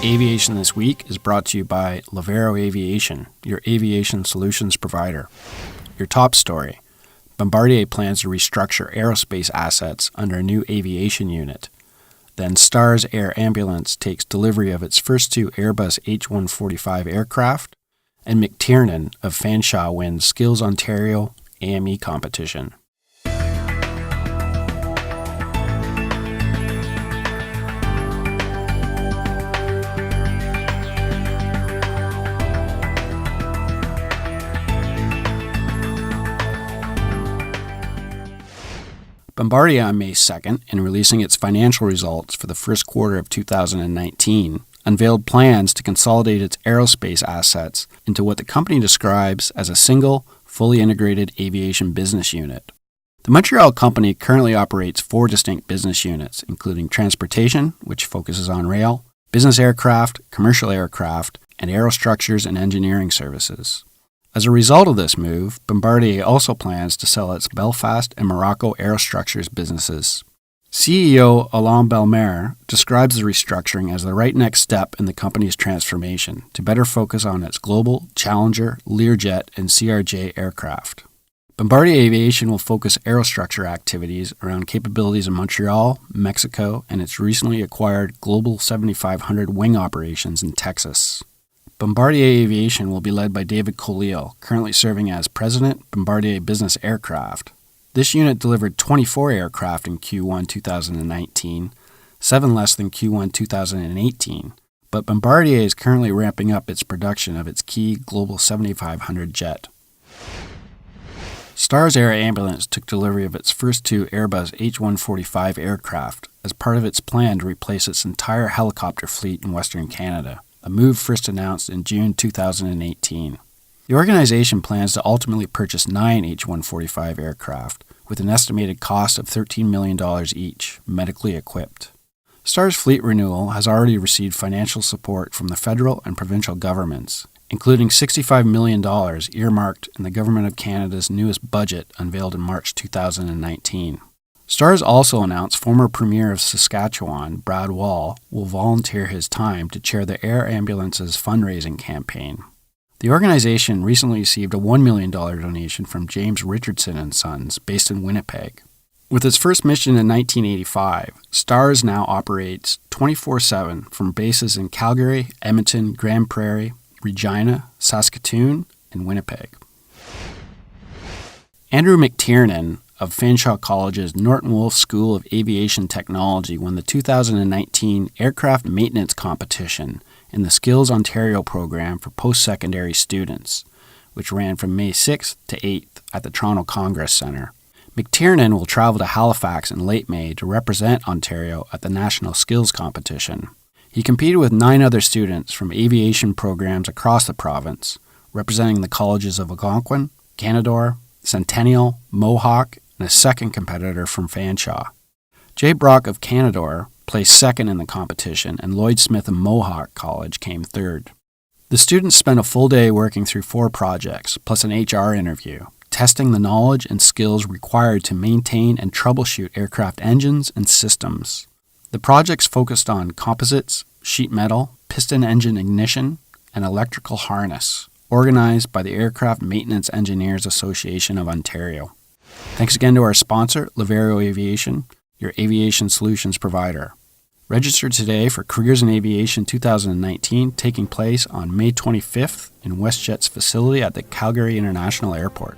Aviation This Week is brought to you by Aviation, your aviation solutions provider. Your top story: Bombardier plans to restructure aerospace assets under a new aviation unit. Then Stars Air Ambulance takes delivery of its first two Airbus H145 aircraft, and McTiernan of Fanshawe wins Skills Ontario AME competition. Bombardier on May 2nd, in releasing its financial results for the first quarter of 2019, unveiled plans to consolidate its aerospace assets into what the company describes as a single, fully integrated aviation business unit. The Montreal company currently operates 4 distinct business units, including transportation, which focuses on rail, business aircraft, commercial aircraft, and aerostructures and engineering services. As a result of this move, Bombardier also plans to sell its Belfast and Morocco aerostructures businesses. CEO Alain Bellemare describes the restructuring as the right next step in the company's transformation to better focus on its global Challenger, Learjet, and CRJ aircraft. Bombardier Aviation will focus aerostructure activities around capabilities in Montreal, Mexico, and its recently acquired Global 7500 wing operations in Texas. Bombardier Aviation will be led by David Colleal, currently serving as President, Bombardier Business Aircraft. This unit delivered 24 aircraft in Q1 2019, 7 less than Q1 2018, but Bombardier is currently ramping up its production of its key Global 7500 jet. Stars Air Ambulance took delivery of its first 2 Airbus H145 aircraft as part of its plan to replace its entire helicopter fleet in Western Canada, a move first announced in June 2018. The organization plans to ultimately purchase 9 H145 aircraft, with an estimated cost of $13 million each, medically equipped. Stars fleet renewal has already received financial support from the federal and provincial governments, including $65 million earmarked in the Government of Canada's newest budget unveiled in March 2019. Stars also announced former Premier of Saskatchewan, Brad Wall, will volunteer his time to chair the Air Ambulance's fundraising campaign. The organization recently received a $1 million donation from James Richardson and Sons, based in Winnipeg. With its first mission in 1985, Stars now operates 24/7 from bases in Calgary, Edmonton, Grand Prairie, Regina, Saskatoon, and Winnipeg. Andrew McTiernan of Fanshawe College's Norton Wolfe School of Aviation Technology won the 2019 Aircraft Maintenance Competition in the Skills Ontario program for post-secondary students, which ran from May 6th to 8th at the Toronto Congress Centre. McTiernan will travel to Halifax in late May to represent Ontario at the National Skills Competition. He competed with 9 other students from aviation programs across the province, representing the colleges of Algonquin, Canadore, Centennial, Mohawk, and a second competitor from Fanshawe. Jay Brock of Canadore placed second in the competition, and Lloyd Smith of Mohawk College came third. The students spent a full day working through 4 projects, plus an HR interview, testing the knowledge and skills required to maintain and troubleshoot aircraft engines and systems. The projects focused on composites, sheet metal, piston engine ignition, and electrical harness, organized by the Aircraft Maintenance Engineers Association of Ontario. Thanks again to our sponsor, Aviation, your aviation solutions provider. Register today for Careers in Aviation 2019, taking place on May 25th in WestJet's facility at the Calgary International Airport.